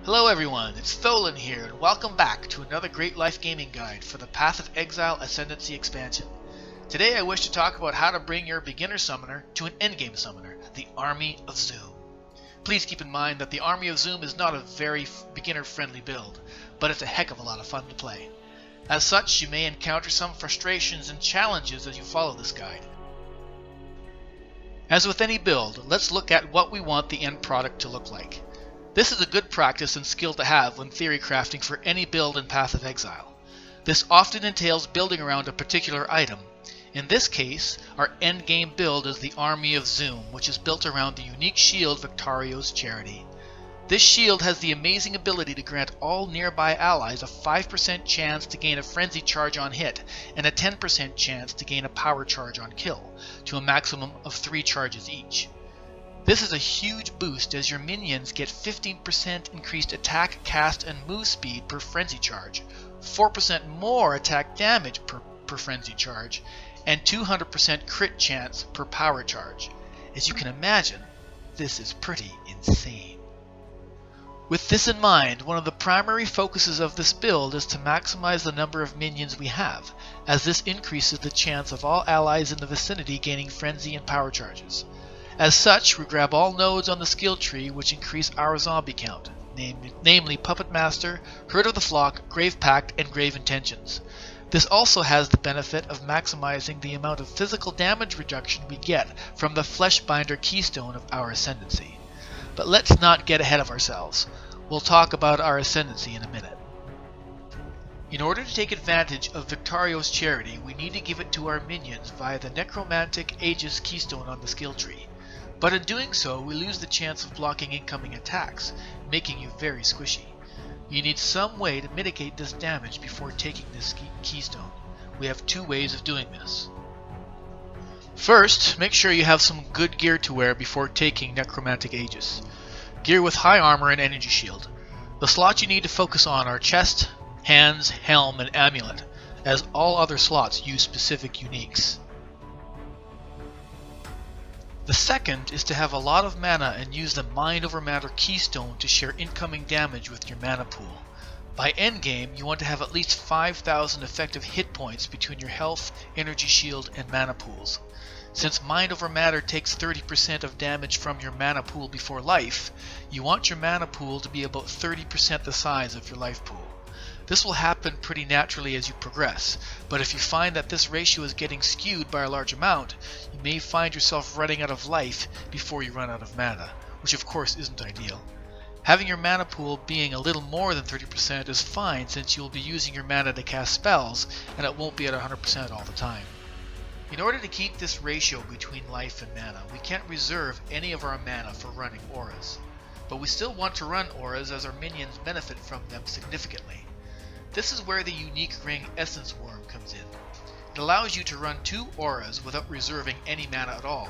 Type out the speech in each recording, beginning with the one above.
Hello everyone, it's Tholan here, and welcome back to another great life gaming guide for the Path of Exile Ascendancy expansion. Today I wish to talk about how to bring your beginner summoner to an endgame summoner, the Army of Zoom. Please keep in mind that the Army of Zoom is not a very beginner-friendly build, but it's a heck of a lot of fun to play. As such, you may encounter some frustrations and challenges as you follow this guide. As with any build, let's look at what we want the end product to look like. This is a good practice and skill to have when theory crafting for any build in Path of Exile. This often entails building around a particular item. In this case, our endgame build is the Army of Zoom, which is built around the unique shield Victario's Charity. This shield has the amazing ability to grant all nearby allies a 5% chance to gain a frenzy charge on hit and a 10% chance to gain a power charge on kill, to a maximum of 3 charges each. This is a huge boost as your minions get 15% increased attack, cast, and move speed per frenzy charge, 4% more attack damage per frenzy charge, and 200% crit chance per power charge. As you can imagine, this is pretty insane. With this in mind, one of the primary focuses of this build is to maximize the number of minions we have, as this increases the chance of all allies in the vicinity gaining frenzy and power charges. As such, we grab all nodes on the skill tree which increase our zombie count, namely Puppet Master, Herd of the Flock, Grave Pact, and Grave Intentions. This also has the benefit of maximizing the amount of physical damage reduction we get from the Fleshbinder keystone of our Ascendancy. But let's not get ahead of ourselves. We'll talk about our Ascendancy in a minute. In order to take advantage of Victario's Charity, we need to give it to our minions via the Necromantic Aegis keystone on the skill tree. But in doing so, we lose the chance of blocking incoming attacks, making you very squishy. You need some way to mitigate this damage before taking this keystone. We have 2 ways of doing this. First, make sure you have some good gear to wear before taking Necromantic Aegis. Gear with high armor and energy shield. The slots you need to focus on are chest, hands, helm, and amulet, as all other slots use specific uniques. The second is to have a lot of mana and use the Mind over Matter keystone to share incoming damage with your mana pool. By endgame, you want to have at least 5,000 effective hit points between your health, energy shield, and mana pools. Since Mind over Matter takes 30% of damage from your mana pool before life, you want your mana pool to be about 30% the size of your life pool. This will happen pretty naturally as you progress, but if you find that this ratio is getting skewed by a large amount, you may find yourself running out of life before you run out of mana, which of course isn't ideal. Having your mana pool being a little more than 30% is fine since you'll be using your mana to cast spells, and it won't be at 100% all the time. In order to keep this ratio between life and mana, we can't reserve any of our mana for running auras. But we still want to run auras as our minions benefit from them significantly. This is where the unique ring Essence Worm comes in. It allows you to run 2 auras without reserving any mana at all.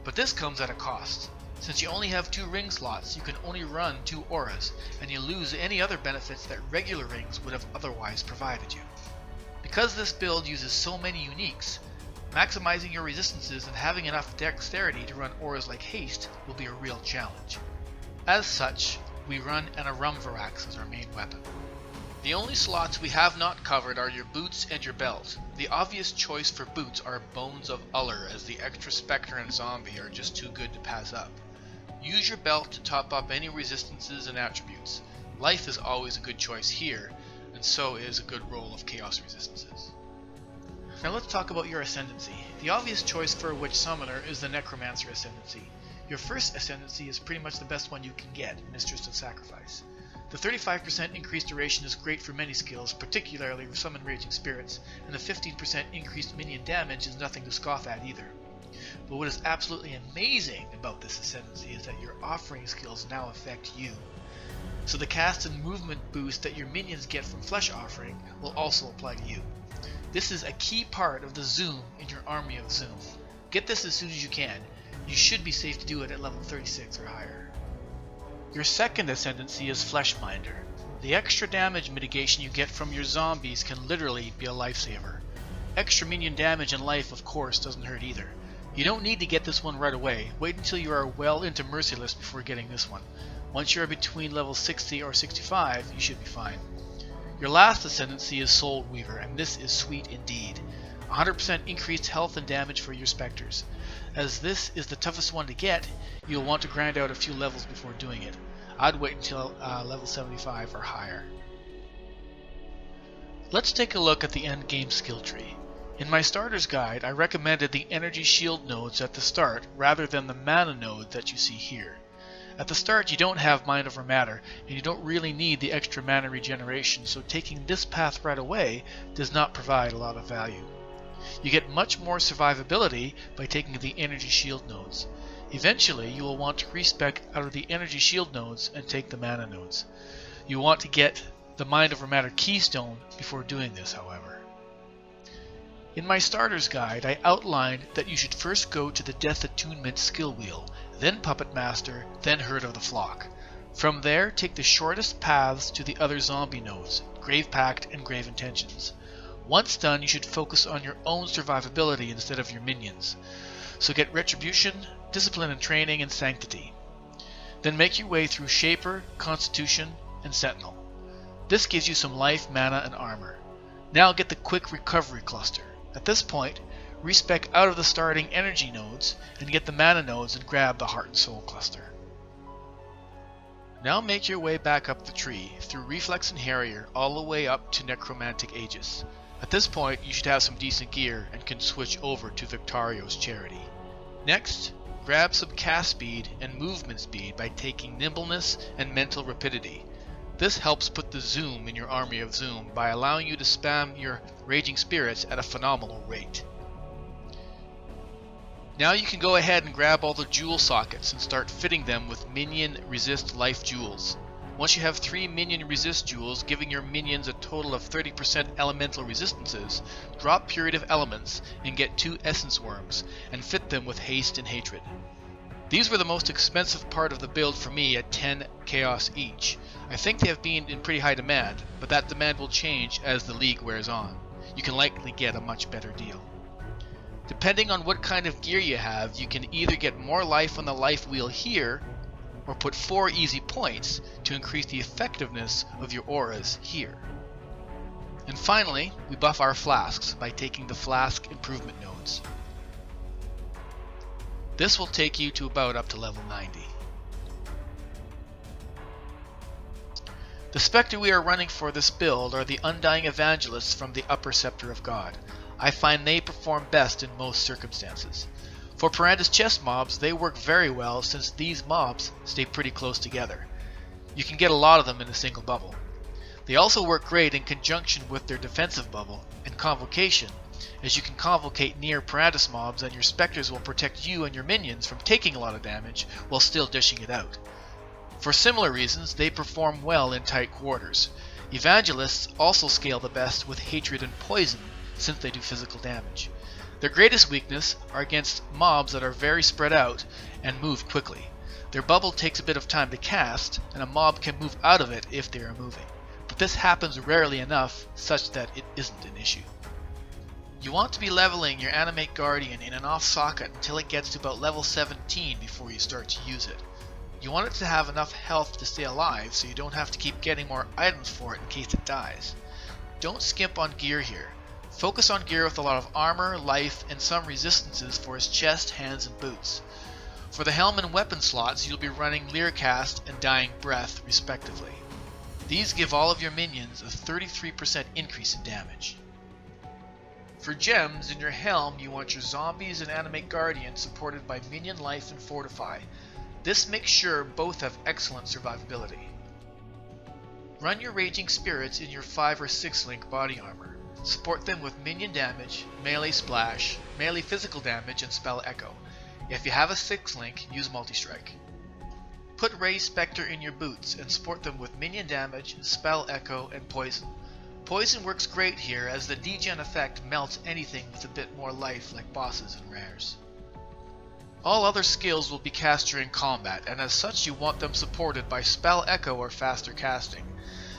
But this comes at a cost. Since you only have 2 ring slots, you can only run 2 auras, and you lose any other benefits that regular rings would have otherwise provided you. Because this build uses so many uniques, maximizing your resistances and having enough dexterity to run auras like Haste will be a real challenge. As such, we run an Arumvarax as our main weapon. The only slots we have not covered are your boots and your belt. The obvious choice for boots are Bones of Uller, as the extra Spectre and Zombie are just too good to pass up. Use your belt to top up any resistances and attributes. Life is always a good choice here, and so is a good roll of Chaos resistances. Now let's talk about your Ascendancy. The obvious choice for a Witch Summoner is the Necromancer Ascendancy. Your first Ascendancy is pretty much the best one you can get, Mistress of Sacrifice. The 35% increased duration is great for many skills, particularly with Summon Raging Spirits, and the 15% increased minion damage is nothing to scoff at either. But what is absolutely amazing about this Ascendancy is that your offering skills now affect you. So the cast and movement boost that your minions get from Flesh Offering will also apply to you. This is a key part of the Zoom in your Army of Zoom. Get this as soon as you can. You should be safe to do it at level 36 or higher. Your second Ascendancy is Fleshbinder. The extra damage mitigation you get from your zombies can literally be a lifesaver. Extra minion damage and life, of course, doesn't hurt either. You don't need to get this one right away. Wait until you are well into Merciless before getting this one. Once you are between level 60 or 65, you should be fine. Your last Ascendancy is Soul Weaver, and this is sweet indeed. 100% increased health and damage for your Spectres. As this is the toughest one to get, you'll want to grind out a few levels before doing it. I'd wait until level 75 or higher. Let's take a look at the endgame skill tree. In my starter's guide, I recommended the energy shield nodes at the start rather than the mana node that you see here. At the start you don't have mind over matter, and you don't really need the extra mana regeneration, so taking this path right away does not provide a lot of value. You get much more survivability by taking the energy shield nodes. Eventually you will want to respec out of the energy shield nodes and take the mana nodes. You want to get the mind over matter keystone before doing this, however. In my starter's guide, I outlined that you should first go to the Death Attunement skill wheel, then Puppet Master, then Herd of the Flock. From there, take the shortest paths to the other zombie nodes, Grave Pact and Grave Intentions. Once done, you should focus on your own survivability instead of your minions. So get Retribution, Discipline and Training, and Sanctity. Then make your way through Shaper, Constitution, and Sentinel. This gives you some life, mana, and armor. Now get the Quick Recovery Cluster. At this point, respec out of the starting energy nodes and get the mana nodes and grab the Heart and Soul Cluster. Now make your way back up the tree, through Reflex and Harrier, all the way up to Necromantic Aegis. At this point, you should have some decent gear and can switch over to Victario's Charity. Next, grab some cast speed and movement speed by taking Nimbleness and Mental Rapidity. This helps put the zoom in your army of zoom by allowing you to spam your Raging Spirits at a phenomenal rate. Now you can go ahead and grab all the jewel sockets and start fitting them with minion resist life jewels. Once you have 3 minion resist jewels, giving your minions a total of 30% elemental resistances, drop Period of Elements and get 2 essence worms and fit them with haste and hatred. These were the most expensive part of the build for me at 10 chaos each. I think they have been in pretty high demand, but that demand will change as the league wears on. You can likely get a much better deal. Depending on what kind of gear you have, you can either get more life on the life wheel here, or put 4 easy points to increase the effectiveness of your auras here. And finally, we buff our flasks by taking the flask improvement nodes. This will take you to about up to level 90. The Spectre we are running for this build are the Undying Evangelists from the Upper Scepter of God. I find they perform best in most circumstances. For Piranha's chest mobs, they work very well since these mobs stay pretty close together. You can get a lot of them in a single bubble. They also work great in conjunction with their defensive bubble and Convocation, as you can convocate near Piranha's mobs and your Spectres will protect you and your minions from taking a lot of damage while still dishing it out. For similar reasons, they perform well in tight quarters. Evangelists also scale the best with Hatred and Poison, since they do physical damage. Their greatest weakness are against mobs that are very spread out and move quickly. Their bubble takes a bit of time to cast, and a mob can move out of it if they are moving. But this happens rarely enough such that it isn't an issue. You want to be leveling your Animate Guardian in an off socket until it gets to about level 17 before you start to use it. You want it to have enough health to stay alive so you don't have to keep getting more items for it in case it dies. Don't skimp on gear here. Focus on gear with a lot of armor, life, and some resistances for his chest, hands, and boots. For the helm and weapon slots, you'll be running Leercast and Dying Breath respectively. These give all of your minions a 33% increase in damage. For gems, in your helm you want your zombies and Animate Guardian supported by minion life and fortify. This makes sure both have excellent survivability. Run your Raging Spirits in your 5 or 6 link body armor. Support them with minion damage, melee splash, melee physical damage, and spell echo. If you have a 6 link, use multi-strike. Put Ray Spectre in your boots and support them with minion damage, spell echo, and poison. Poison works great here as the degen effect melts anything with a bit more life like bosses and rares. All other skills will be cast during combat, and as such you want them supported by spell echo or faster casting.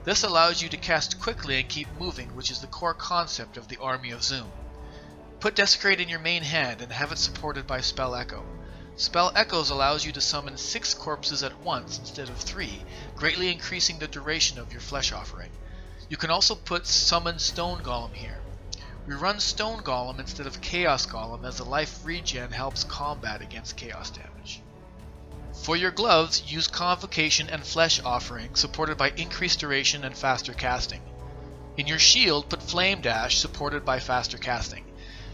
This allows you to cast quickly and keep moving, which is the core concept of the Army of Zoom. Put Desecrate in your main hand and have it supported by Spell Echo. Spell Echoes allows you to summon 6 corpses at once instead of 3, greatly increasing the duration of your flesh offering. You can also put Summon Stone Golem here. We run Stone Golem instead of Chaos Golem as the life regen helps combat against chaos damage. For your gloves, use Convocation and Flesh Offering, supported by increased duration and faster casting. In your shield, put Flame Dash, supported by faster casting.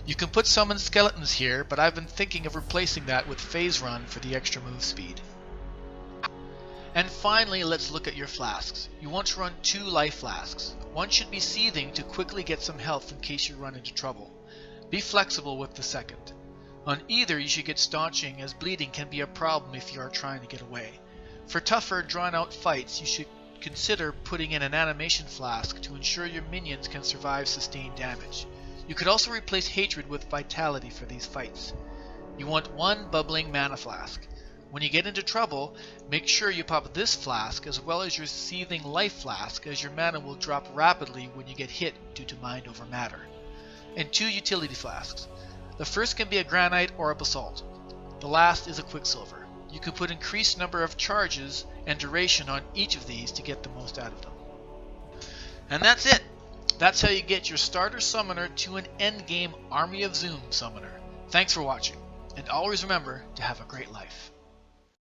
You can put Summon Skeletons here, but I've been thinking of replacing that with Phase Run for the extra move speed. And finally, let's look at your flasks. You want to run 2 life flasks. One should be Seething to quickly get some health in case you run into trouble. Be flexible with the second. On either, you should get Staunching, as bleeding can be a problem if you are trying to get away. For tougher, drawn-out fights, you should consider putting in an Animation Flask to ensure your minions can survive sustained damage. You could also replace Hatred with Vitality for these fights. You want 1 Bubbling Mana Flask. When you get into trouble, make sure you pop this flask as well as your Seething Life Flask, as your mana will drop rapidly when you get hit due to Mind Over Matter. And 2 Utility Flasks. The first can be a Granite or a Basalt. The last is a Quicksilver. You can put increased number of charges and duration on each of these to get the most out of them. And that's it! That's how you get your starter summoner to an endgame Army of Zoom summoner. Thanks for watching, and always remember to have a great life.